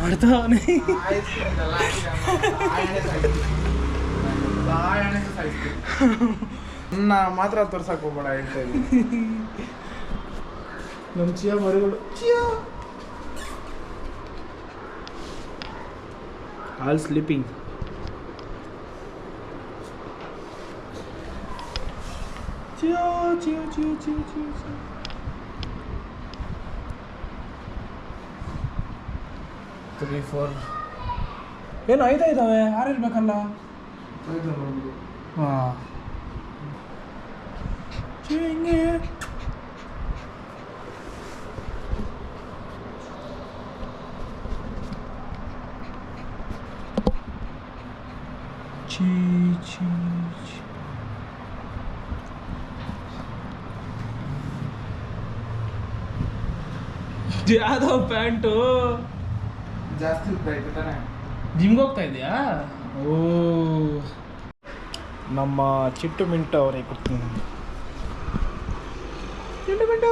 ಮಾಡ್ತಾವನೆ. ನಾ ಮಾತ್ರ ತೋರ್ಸಕ್ ಹೋಗ್ಬೇಡ ಹೇಳ್ತಾ ಇದ್ದೀನಿ. ನಮ್ಮ ಚಿಯಾ ಮರಿಗಳು all sleeping. Chia chia chia chia chia chia 3, 4 ಏನು 5 ಇದ್ದಾವೆ. 6 ಇರ್ಬೇಕಲ್ಲ. ಹಾಂ ಹಿಂಗೆ ಚೀ ಚೀ ಚೀ. ಯಾವ್ದೋ ಪ್ಯಾಂಟು ಜಾಸ್ತಿ ಉದ್ದ ಆಯ್ತು ತಾನೆ. ಜಿಮ್ಗೆ ಹೋಗ್ತಾ ಇದೆಯಾ? ಓ ನಮ್ಮ ಚಿಟ್ಟು ಮಿಂಟು ಅವ್ರಿಗೆ ಕೊಡ್ತೀನಿ. ಚಿಟ್ಟು ಮಿಂಟು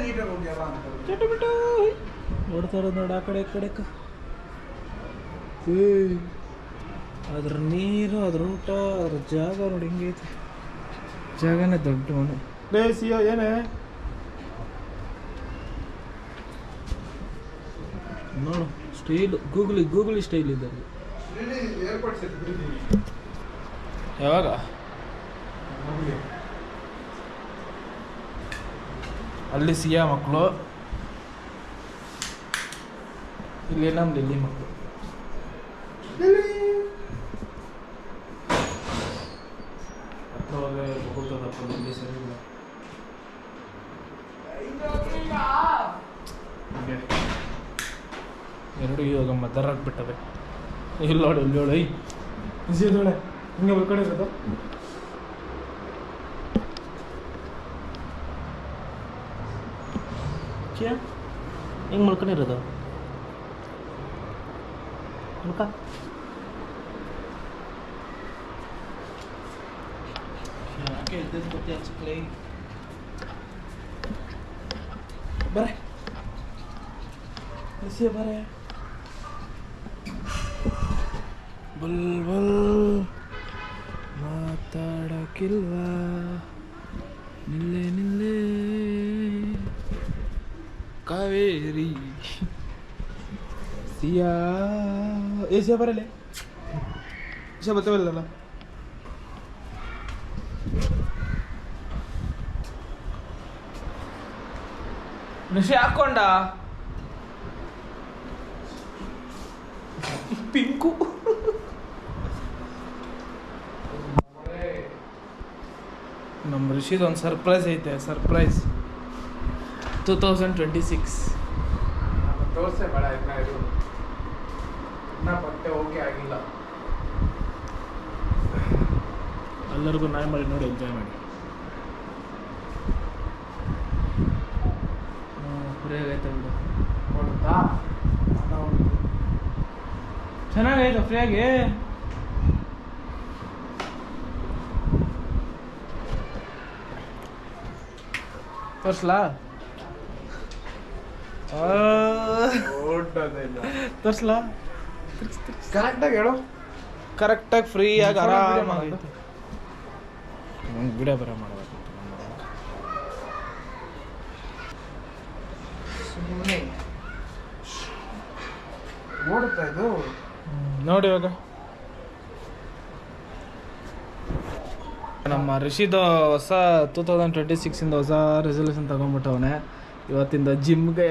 ನೀಟಾಗಿ ಹೋಗ್ಯಾರ ಅಂತ ಚಿಟ್ಟು ಮಿಂಟು ನೋಡ್ತಾ ಇರೋದು ನೋಡಿ ಆ ಕಡೆ ಈ ಕಡೆ. ಅದ್ರ ನೀರು, ಅದ್ರ ಊಟ, ಅದ್ರ ಜಾಗ ನೋಡಿ ಹೆಂಗೈತೆ. ಜಾಗನೇ ದೊಡ್ಡ ಮನೆ. ಲೇ ಸಿಯೋ ಏನೇ ನೋಡು ಸ್ಟೈಲು. ಗೂಗಲಿ ಸ್ಟೈಲ್ ಇದ್ದಾರೆ. ಯಾವಾಗ ಅಲ್ಲಿ ಸಿಯಾ ಮಕ್ಕಳು, ಇಲ್ಲಿ ನಮ್ಮ ಲಿಲ್ಲಿ ಮಕ್ಕಳು. ಹತ್ರವಾಗಲೇ ಬಹುತದಪ್ಪ ಲಿಲ್ಲಿ ಸರಿ ಇಲ್ಲ. ಎರಡು ಇವಾಗ ಮದ್ದರಾಗ್ಬಿಟ್ಟವೆ. ಇಲ್ಲಿ ನೋಡು ಇಲ್ಲಿ ನೋಡು. ಬಿಸಿ ಇದ್ದೋಳೆ ಹಿಂಗೆ ಒಳ್ಕಡೆ ಇರೋದು. ಹೆಂಗೆ ಮಲ್ಕೊಂಡಿರೋದು ಮಲ್ಕ. ಯಾಕೆ ಇದ್ದದ್ದು ಗೊತ್ತೇ ಹಚ್ಕಲೇ. ಬರೇ ಬಿಸಿ ಬರೇ. ಬಲ್ ಮಾತಾಡಕ್ಕಿಲ್ವಾ? ನಿಲ್ಲೆ ಕಾವೇರಿ ಸಿಯಾ. ಸಿಯಾ ಬರಲೇ. ಸಿಯಾ ಬರ್ತವಲ್ಲ. ನಿಶೆ ಹಾಕೊಂಡ ಪಿಂಕು. ನಮ್ಮ ಋಷಿದು ಒಂದು ಸರ್ಪ್ರೈಸ್ ಐತೆ. ಸರ್ಪ್ರೈಸ್ 2026. ತೋರ್ಸೆ ಬೇಡ ಇನ್ನ ಇದು ಇನ್ನ ಬಟ್ಟೆ ಓಕೆ ಆಗಿಲ್ಲ. ಎಲ್ಲರಿಗೂ ನಾಯಿ ಮಾಡಿ ನೋಡಿ ಎಂಜಾಯ್ ಮಾಡಿ. ಫ್ರೀಯಾಗೈತೆ ಬಿಡು. ನೋಡುತ್ತಾ ಚೆನ್ನಾಗೈತೆ ಫ್ರೀಯಾಗಿ. ತೋರ್ಸ್ಲಾ? ತೋರ್ಸ್ಲಾ? ಕರೆಕ್ಟಾಗಿ ಹೇಳು. ಕರೆಕ್ಟಾಗಿ ಫ್ರೀಯಾಗಿ ಆರಾಮಾಗೈತೆ. ವಿಡಿಯೋ ಬರೋ ಮಾಡಬೇಕು. ಸುಮ್ಮನೆ ಓಡುತ್ತಾ ಇದು ನೋಡಿ ಇವಾಗ. ನಮ್ಮ ಋಷಿದು ಹೊಸ 2026 ಹೊಸ ರೆಸಲ್ಯೂಷನ್ ತಗೊಂಡ್ಬಿಟ್ಟವನೆ ಇವತ್ತಿಂದ ಜಿಮ್ಗೆ.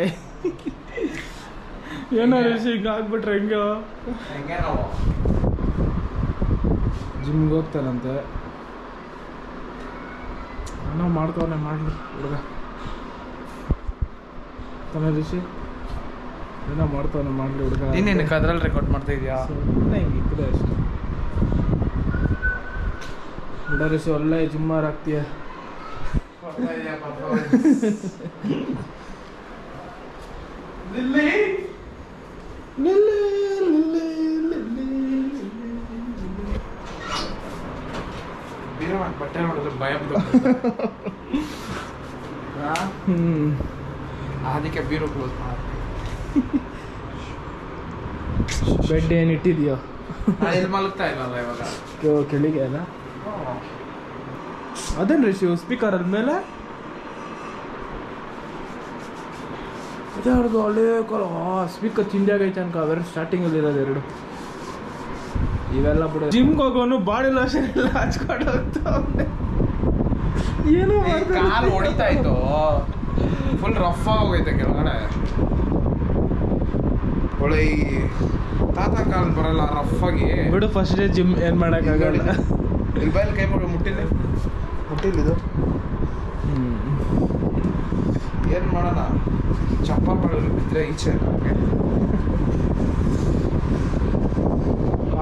ಏನೋ ಋಷಿ ಹಿಂಗೆ ಆಗ್ಬಿಟ್ರೆ ಹೆಂಗೆ? ಜಿಮ್ಗೆ ಹೋಗ್ತಾನಂತೆ. ಏನೋ ಮಾಡ್ತವನೆ ಮಾಡಲಿ ಹುಡುಗ ತಾನೆ ಋಷಿ. ಏನೋ ಮಾಡ್ತವನೆ ಮಾಡಲಿ ಹುಡುಗ. ನೀನೇನಕ್ಕೆ ಅದ್ರಲ್ಲಿ ರೆಕಾರ್ಡ್ ಮಾಡ್ತಾ ಇದೆಯಾ? ಹಿಂಗೆ ಇಕ್ಕದೆ ಅಷ್ಟೇ. ಬಿಡ ಋಷಿ ಒಳ್ಳೆ ಜಿಮ್ಮರ್ ಆಗ್ತೀಯ. ಬಟ್ಟೆ ನೋಡಿದ್ರೆ ಭಯ. ಅದಕ್ಕೆ ಬೀರು ಕ್ಲೋಸ್ ಮಾಡ್ತೀನಿ. ಬೆಡ್ ಏನು ಇಟ್ಟಿದೆಯೋ ಇಲ್ಲಿ ಮಲಗ್ತಾ ಇಲ್ಲಲ್ಲ ಇವಾಗ. ಕೆಳಗೆ ಅಲ್ಲ ಅದೇನು ರೀ ಶಿವ್ ಸ್ಪೀಕರ್ ಆದ್ಮೇಲೆ ಅದೇ ಅವ್ರದ್ದು ಒಳ್ಳೆ ಕಾಲ ಸ್ಪೀಕರ್ ಚಿಂದಿಯಾಗೈತೆ ಅನ್ಕ ಅವೆರಡು ಸ್ಟಾರ್ಟಿಂಗಲ್ಲಿ ಇರೋದು ಎರಡು ಇವೆಲ್ಲ ಬಿಡ. ಜಿಮ್ಗೆ ಹೋಗೋನು ಬಾಡಿ ಲೋಷನ್ ಎಲ್ಲ ಹಚ್ಕೊಂಡು ಹೋಗ್ತಾವೆ. ಏನೋ ಕಾಲು ಹೊಡಿತಾ ಇತ್ತು, ಫುಲ್ ರಫ್ ಆಗೋಗೈತೆ ಕೆಳಗಡೆ. ಒಳ್ಳೆ ಈ ತಾತ ಕಾಲು ಬರಲ್ಲ ರಫ್ ಆಗಿ ಬಿಡು. ಫಸ್ಟ್ ಡೇ ಜಿಮ್ ಏನು ಮಾಡೋಕ್ಕಾಗಲ್ಲ. ಇಲ್ಲಿ ಬೈಲ್ ಕೈ ಮಾಡಿ ಮುಟ್ಟಿಲ್ಲಿದು ಏನು ಮಾಡೋಣ, ಚಪ್ಪಲ್ ಮಾಡೋದು ಬಿದ್ದರೆ ಈಚೆ.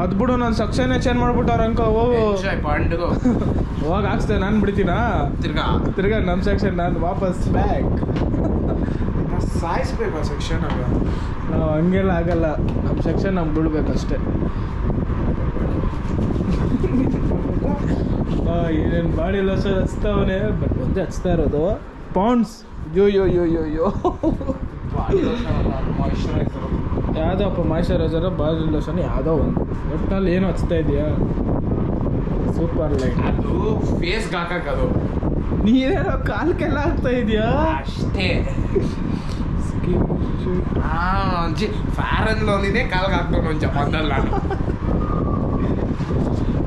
ಅದು ಬಿಡು, ನಾನು ಸಕ್ಷನೇ ಚೇಂಜ್ ಮಾಡ್ಬಿಟ್ಟವ್ರ ಅಂಕ. ಹೋಗು ಪಾಂಡ್ಗು ಹೋಗಿ ಹಾಕ್ಸ್ತೇನೆ. ನಾನು ಬಿಡ್ತೀನಾ ತಿರ್ಗಾ ನಮ್ಮ ಸೆಕ್ಷನ್ ನಾನು ವಾಪಸ್ ಬ್ಯಾಕ್. ಸಾಯಿಸ್ಬೇಕು ಸೆಕ್ಷನ್ ಆಗ. ನಾವು ಹಂಗೆಲ್ಲ ಆಗಲ್ಲ, ನಮ್ಮ ಸೆಕ್ಷನ್ ನಮ್ಗೆ ಬಿಡ್ಬೇಕಷ್ಟೇ. ಏನೇನು ಬಾಡಿ ಲೋಷನ್ ಹಚ್ತಾವನೆ, ಬಟ್ ಒಂದೇ ಹಚ್ತಾ ಇರೋದು ಪಾಂಡ್ಸ್. ಯೋ ಯೋ ಯೋ ಯೋ ಯೋ ಯಾವುದೋ ಅಪ್ಪ ಮಾಯ್ಶ್ಚರೈಸರ್ ಬಾಡಿ ಲೋಷನ್ ಯಾವುದೋ ಒಂದು ಒಟ್ಟಿನಲ್ಲಿ ಏನು ಹಚ್ತಾ ಇದೆಯಾ? Super light. ಅದು ಫೇಸ್ಗೆ ಹಾಕಕ್ಕದು. ನೀನೇನೋ ಕಾಲ್ಕೆಲ್ಲ ಹಾಕ್ತಾ ಇದೆಯಾ ಅಷ್ಟೇ. ಫ್ಯಾರನ್ ಲೋನಿದೆ ಕಾಲ್ಗೆ ಹಾಕ್ತಾನೆ ಒಂದು ಜಪಾನ್ದಲ್ಲ.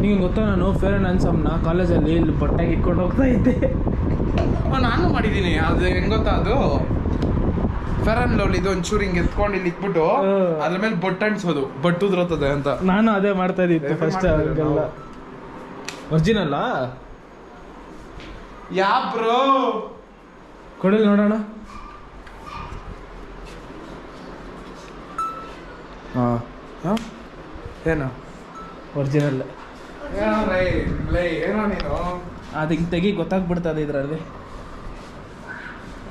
ನಿಂಗೆ ಗೊತ್ತಾ, ನಾನು ಫೇರ್ ಆ್ಯಂಡ್ ಹ್ಯಾಂಡ್ಸಮ್ನ ಕಾಲೇಜಲ್ಲಿ ಇಲ್ಲಿ ಬಟ್ಟೆಗೆ ಇಟ್ಕೊಂಡು ಹೋಗ್ತಾ ಇದ್ದೆ. ನಾನು ಮಾಡಿದ್ದೀನಿ. ಅದು ಹೆಂಗೆ ಗೊತ್ತಾ, ಅದು ಫೇರ್ ಆ್ಯಂಡ್ ಲವ್ಲಿ ಇದು ಒಂಚೂರು ಹಿಂಗೆ ಎತ್ಕೊಂಡು ಇಲ್ಲಿ ಇಟ್ಬಿಟ್ಟು ಅದ್ರ ಮೇಲೆ ಬೊಟ್ಟು ಅಂಟಿಸೋದು, ಬಟ್ಟು ಉದ್ರತ್ತದೆ ಅಂತ. ನಾನು ಅದೇ ಮಾಡ್ತಾ ಇದ್ದಿತ್ತು ಫಸ್ಟ್. ಹಂಗೆಲ್ಲ ಒರಿಜಿನಲ್ಲ ಯಾ ಬ್ರೋ ಕೊಡಲಿ ನೋಡೋಣ. ಹಾಂ ಏನು ಒರಿಜಿನಲ್ ಏನೋ ನೀನು ಅದು ಹಿಂಗೆ ತೆಗಿ ಗೊತ್ತಾಗ್ಬಿಡ್ತದೆ ಇದರಲ್ಲಿ.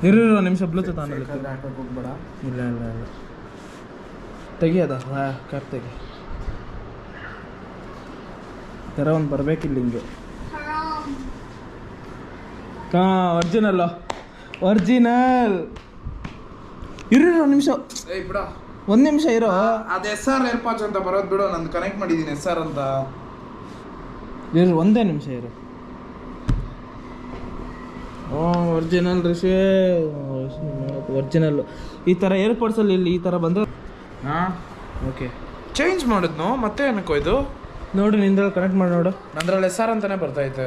ಇರೋ ನಿಮಿಷ ಬ್ಲೂಟೂತ್ ಆಮೇಲೆ ಹೋಗ್ಬೇಡ. ಇಲ್ಲ ಇಲ್ಲ ಇಲ್ಲ ತೆಗಿಯೋದ. ಹಾಂ ಕ್ಯಾಪ್ ತೆಗಿ. ಥರ ಒಂದು ಬರಬೇಕಿಲ್ಲ ಹಿಂಗೆ. ಹಾಂ ಒರಿಜಿನಲ್ಲು ಒರಿಜಿನಲ್. ಇರೋ ನಿಮಿಷ, ಬಿಡ ಒಂದು ನಿಮಿಷ ಇರೋ. ಅದು SR ಏರ್ಪಾಡ್ಸ್ ಅಂತ ಬರೋದು ಬಿಡು, ನಂದು ಕನೆಕ್ಟ್ ಮಾಡಿದ್ದೀನಿ SR ಅಂತ. ಇರು ಒಂದೇ ನಿಮಿಷ ಇರು. Original Rishi original. ಈ ಥರ ಏರ್ಪೋರ್ಟ್ಸಲ್ಲಿ ಇಲ್ಲಿ ಈ ಥರ ಬಂದರೆ ಹಾಂ ಓಕೆ ಚೇಂಜ್ ಮಾಡಿದ್ನು. ಮತ್ತೆ ಏನಕ್ಕೋ ಇದು ನೋಡು, ನಿಂದ್ರಲ್ಲಿ ಕನೆಕ್ಟ್ ಮಾಡಿ ನೋಡು. ನಂದ್ರಲ್ಲಿ SR ಅಂತಾನೆ ಬರ್ತೈತೆ.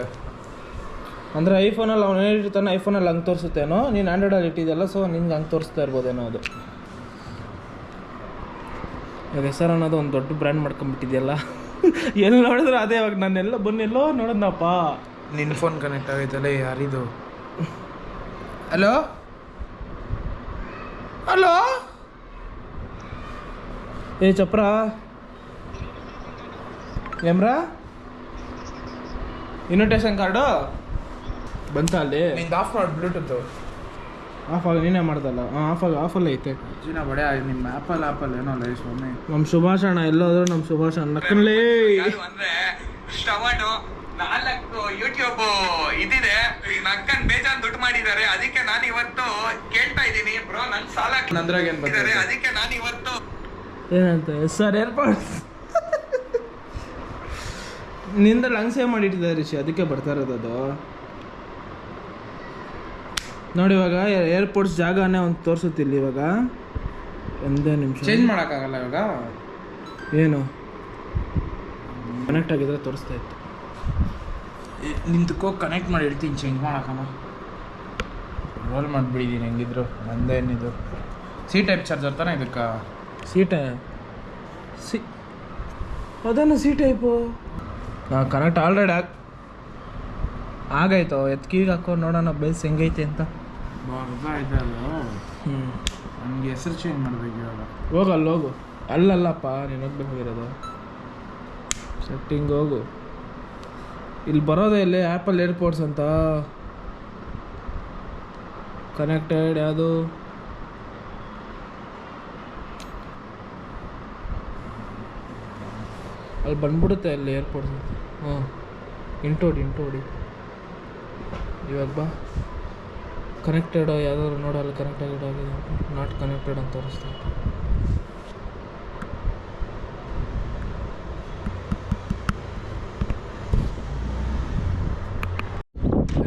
ಅಂದರೆ ಐಫೋನಲ್ಲಿ ಅವ್ನು ಹೇಳಿರ್ತಾನೆ, ಐಫೋನಲ್ಲಿ ಹಂಗೆ ತೋರಿಸುತ್ತೇನೋ. ನೀನು ಆ್ಯಂಡ್ರಾಯ್ಡಲ್ಲಿ ಇಟ್ಟಿದ್ದೆಲ್ಲ, ಸೊ ನಿನ್ಗೆ ಹಂಗೆ ತೋರಿಸ್ತಾ ಇರ್ಬೋದೇನೋ ಅದು. ಇವಾಗ SR ಅನ್ನೋದು ಒಂದು ದೊಡ್ಡ ಬ್ರ್ಯಾಂಡ್ ಮಾಡ್ಕೊಂಬಿಟ್ಟಿದೆಯಲ್ಲ. ಎಲ್ಲಿ ನೋಡಿದ್ರೆ ಅದೇ. ಇವಾಗ ನಾನೆಲ್ಲ ಬಂದೆಲ್ಲೋ ನೋಡಿದ್ನಪ್ಪ. ನಿನ್ನ ಫೋನ್ ಕನೆಕ್ಟ್ ಆಗೈತಲ್ಲ, ಯಾರಿದು? ಹಲೋ ಹಲೋ ಏ ಚಪ್ರ ಏಮ್ರಾ ಇನ್ವಿಟೇಷನ್ ಕಾರ್ಡು ಬಂತ ಅಲ್ಲಿ? ನಿಂದು ಆಫ್ ಮಾಡಿ ಬ್ಲೂಟೂತ್ ಆಫ್ ಆಗಿ ನೀನೇ ಮಾಡ್ದಲ್ಲ. ಹಾಂ ಆಫಲ್ಲಿ ಐತೆ. ಜಿನ ಬಡೆ ನಿಮ್ಮ ಆಪಲ್ ಏನೋ ಅಲ್ಲ ಸ್ವಾಮಿ. ನಮ್ಮ ಸುಭಾಷಣ ಎಲ್ಲೋದ್ರು, ನಮ್ಮ ಸುಭಾಷಣ ನಕ್ಕನ್ಲೇ. ಅಂದ್ರೆ ಟೊಮಾಟೊ 4 ಯೂಟ್ಯೂಬ್ ಇದಿದೆ, ನಕ್ಕನ್ ಬೇಜಾನ್ ದುಡ್ಡು ಮಾಡಿದ್ದಾರೆ. ಅದಕ್ಕೆ ನಾನು ಇವತ್ತು ಕೇಳ್ತಾ ಇದ್ದೀನಿ ಬ್ರೋ, ನನ್ ಸಾಲ ನಂದ್ರಾಗ ಏನ್ ಬರ್ತಾರೆ, ಅದಕ್ಕೆ ನಾನು ಇವತ್ತು ಏನಂತ ಸರ್ ಏರ್ಪಾಡ್ಸ್ ನಿಂದಲ್ಲಿ ಹಂಗೆ ಸೇವ್ ಮಾಡಿಟ್ಟಿದ್ದಾರೆ ರಿಷಿ, ಅದಕ್ಕೆ ಬರ್ತಾ ಇರೋದು ಅದು. ನೋಡಿ ಇವಾಗ ಏರ್ಪೋರ್ಟ್ಸ್ ಜಾಗನೇ ಒಂದು ತೋರಿಸುತ್ತಿಲ್ಲ. ಇವಾಗ ಒಂದೇ ನಿಮಿಷ ಚೇಂಜ್ ಮಾಡೋಕ್ಕಾಗಲ್ಲ ಇವಾಗ. ಏನು ಕನೆಕ್ಟ್ ಆಗಿದ್ರೆ ತೋರಿಸ್ತಾ ಇತ್ತು. ನಿಂತಕ್ಕೋ ಕನೆಕ್ಟ್ ಮಾಡಿ ಇಡ್ತೀನಿ, ಚೇಂಜ್ ಮಾಡೋಕ್ಕಮ್ಮ. ರೋಲ್ ಮಾಡಿಬಿಟ್ಟಿದ್ದೀನಿ ಹೆಂಗಿದ್ರು. ನಂದೇನಿದು ಸಿ ಟೈಪ್ ಚಾರ್ಜರ್ ತಾನೆ ಇದಕ್ಕೆ? ಅದನ್ನು ಸಿ ಟೈಪು ಕನೆಕ್ಟ್ ಆಲ್ರೆಡಿ ಆಗಾಯ್ತು. ಎತ್ಕೀಗ ಹಾಕೋ ನೋಡೋಣ ಬೇಸ್ ಹೆಂಗೈತೆ ಅಂತ. ಆಯ್ತು ಅದು. ನನಗೆ ಹೆಸರು ಚೇಂಜ್ ಮಾಡಬೇಕು ಇವಾಗ. ಹೋಗು ಅಲ್ಲಿ ಹೋಗು. ಅಲ್ಲಲ್ಲಪ್ಪ ನೀನು ಹೋಗ್ಬೇಕಾಗಿರೋದು ಸೆಟ್ಟಿಂಗ್ ಹೋಗು. ಇಲ್ಲಿ ಬರೋದೇ ಇಲ್ಲಿ ಆ್ಯಪಲ್ ಏರ್ಪೋರ್ಟ್ಸ್ ಅಂತ ಕನೆಕ್ಟೆಡ್. ಯಾವುದು ಅಲ್ಲಿ ಬಂದ್ಬಿಡುತ್ತೆ ಅಲ್ಲಿ ಏರ್ಪೋರ್ಟ್ಸ್ ಅಂತ. ಇಂಟೋಡಿ ಇವಾಗ ಬಾ. ಕನೆಕ್ಟೆಡ್ ಯಾವ್ದಾದ್ರು ನೋಡಲ್ಲ, ಕನೆಕ್ಟೆಡ್ ಆಗಿದೆ, ನಾಟ್ ಕನೆಕ್ಟೆಡ್ ಅಂತ ತೋರಿಸ್ತಾ ಇದೆ.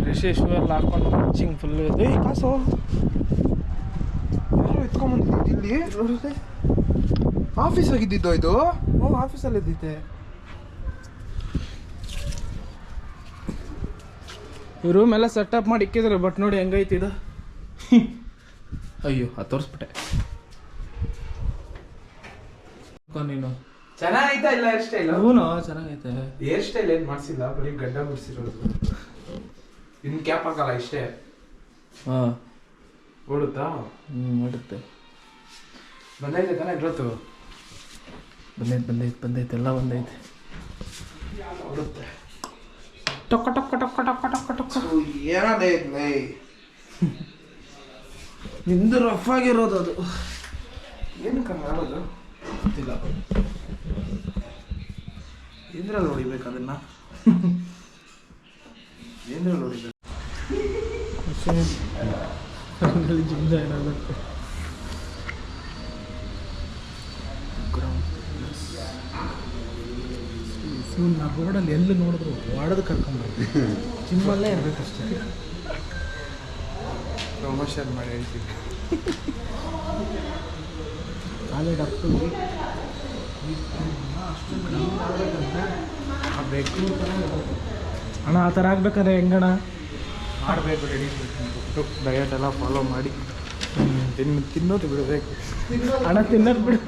ರಿಷಿ ಶೂ ಎಲ್ಲ ಹಾಕೊಂಡು ಮ್ಯಾಚಿಂಗ್ ಫುಲ್ ಇದೆ. ಕಾಸು ಯಾರೋ ಎತ್ಕೊಂಬಂದಿದ್ದು ಇಲ್ಲಿ ಆಫೀಸ್ ಆಗಿದ್ದಿದ್ದು ಇದು. ಹ್ಞೂ ಆಫೀಸಲ್ಲಿ ಇದ್ದಿದ್ದೆ. ಈ ರೂಮ್ ಎಲ್ಲ ಸೆಟಪ್ ಮಾಡಿ ಇಕ್ಕಿದ್ರೆ, ಬಟ್ ನೋಡಿ ಹೆಂಗೈತಿ ಇದು. ಅಯ್ಯೋ ಅದು ತೋರಿಸ್ಬಿಟ್ಟೆ. ನೀನು ಚೆನ್ನಾಗೈತಾ ಇಲ್ಲ ಹೇರ್ ಸ್ಟೈಲ್? ಹ್ಞೂ ಚೆನ್ನಾಗೈತೆ. ಹೇರ್ ಸ್ಟೈಲ್ ಏನು ಮಾಡಿಸಿಲ್ಲ, ಬರೀ ಗಡ್ಡ ಬಿಡಿಸಿರೋದು. ಇನ್ನು ಕ್ಯಾಪ್ ಹಾಕಲ್ಲ ಇಷ್ಟೇ. ಹಾಂ ಓಡುತ್ತಾ? ಮಾಡುತ್ತೆ. ಬಂದೈತೆ ತಾನೇ ಇವತ್ತು? ಬಂದೈತೆ ಎಲ್ಲ ಬಂದೈತೆ. ಓಡುತ್ತೆ. ಟೊಕ್ಕ ಟೊಕ್ಕ ಟೊಕ್ಕ ಟೊಕ್ಕ ಟೊಕ್ಕ ಟೊಕ್ಕ. ಏನಾದೆ ನಿಂದು ರಫ್ ಆಗಿರೋದು ಅದು. ಏನಕ್ಕೆ ಮಾಡೋದು ಗೊತ್ತಿಲ್ಲ. ಏನ್ರಲ್ಲಿ ಹೊಡಿಬೇಕು ಅದನ್ನ? ಏನ್ರಲ್ಲಿ ಹೊಡಿಬೇಕು? ಜಿಮ್ ಜಾಯ್ನ್ ಆಗುತ್ತೆ. ನಾ ರೋಡಲ್ಲಿ ಎಲ್ಲಿ ನೋಡಿದ್ರು ವಾಡೋದು ಕರ್ಕೊಂಡ್ಬರ್ತೀವಿ. ಜಿಮ್ಮಲ್ಲೇ ಇರಬೇಕಷ್ಟೇ. ಪ್ರಮೋಷನ್ ಮಾಡಿ ಹೇಳ್ತೀವಿ. ಕಾಲೇಜ್ ಅಷ್ಟು ಬೇಕು ಅಣ್ಣ. ಆ ಥರ ಆಗ್ಬೇಕಾದ್ರೆ ಹೆಂಗಣ ಮಾಡಬೇಕು, ಡಯಟ್ ಎಲ್ಲ ಫಾಲೋ ಮಾಡಿ ತಿನ್ನೋದು ಬಿಡಬೇಕು. ಹಣ ತಿನ್ನೋದು ಬಿಡು.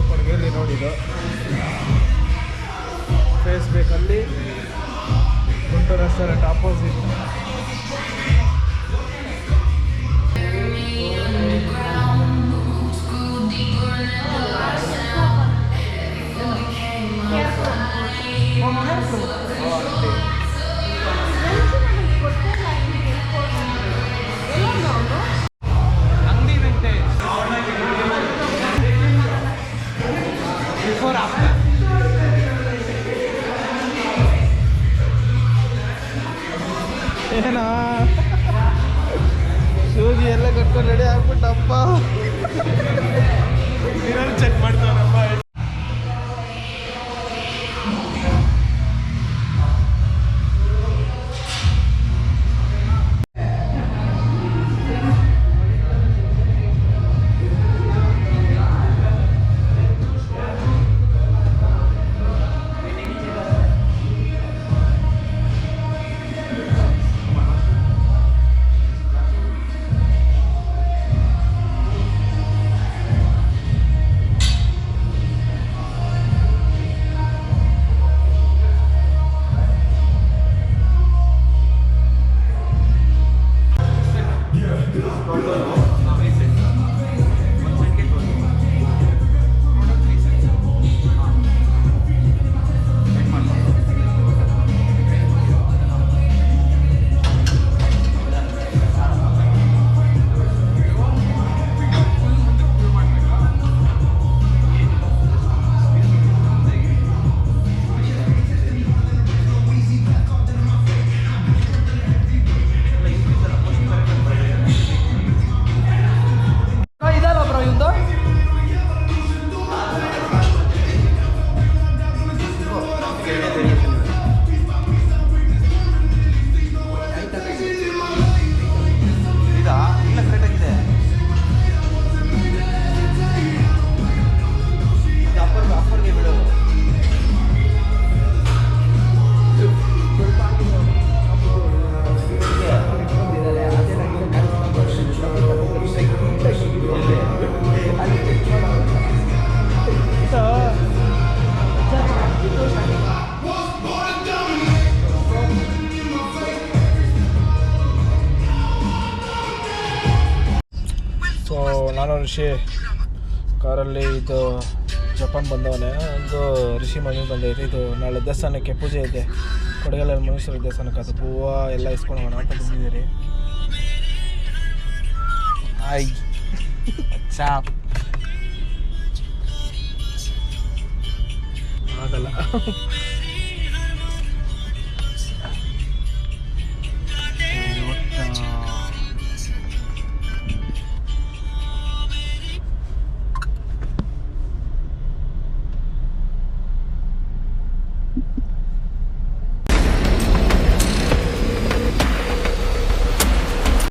ಕೊಡುಗೆಯಲ್ಲಿ ನೋಡಿದ್ದು ಫೇಸ್ಬೇಕಲ್ಲಿ ಗುಂಟೂರು ರೆಸ್ಟೋರೆಂಟ್ ಆಪೋಸಿಟ್. ಏನಾ ಶೂಗಿ ಎಲ್ಲ ಕಟ್ಕೊಂಡು ರೆಡಿ ಆಗ್ಬಿಟ್ಟಪ್ಪ. ಚೆಕ್ ಮಾಡ್ತಾರಪ್ಪ. ಸೊ ನಾನು ಋಷಿ ಕಾರಲ್ಲಿ ಇದು ಜಪಾನ್ ಬಂದವನೇ ಒಂದು ಋಷಿ ಮನೆ ಬಂದೈತೆ. ಇದು ನಾಳೆ ದೇವಸ್ಥಾನಕ್ಕೆ ಪೂಜೆ ಇದೆ, ಕೊಡಗಲ್ಲ ಮನುಷ್ಯರ ದೇವಸ್ಥಾನಕ್ಕೆ. ಅದು ಹೂವು ಎಲ್ಲ ಇಸ್ಕೊಂಡು ಹೋಗೋಣ ಅಂತ ಬಂದಿದ್ದೀರಿ. ಆಯ್ ಚಾಪ್ ಆಗಲ್ಲ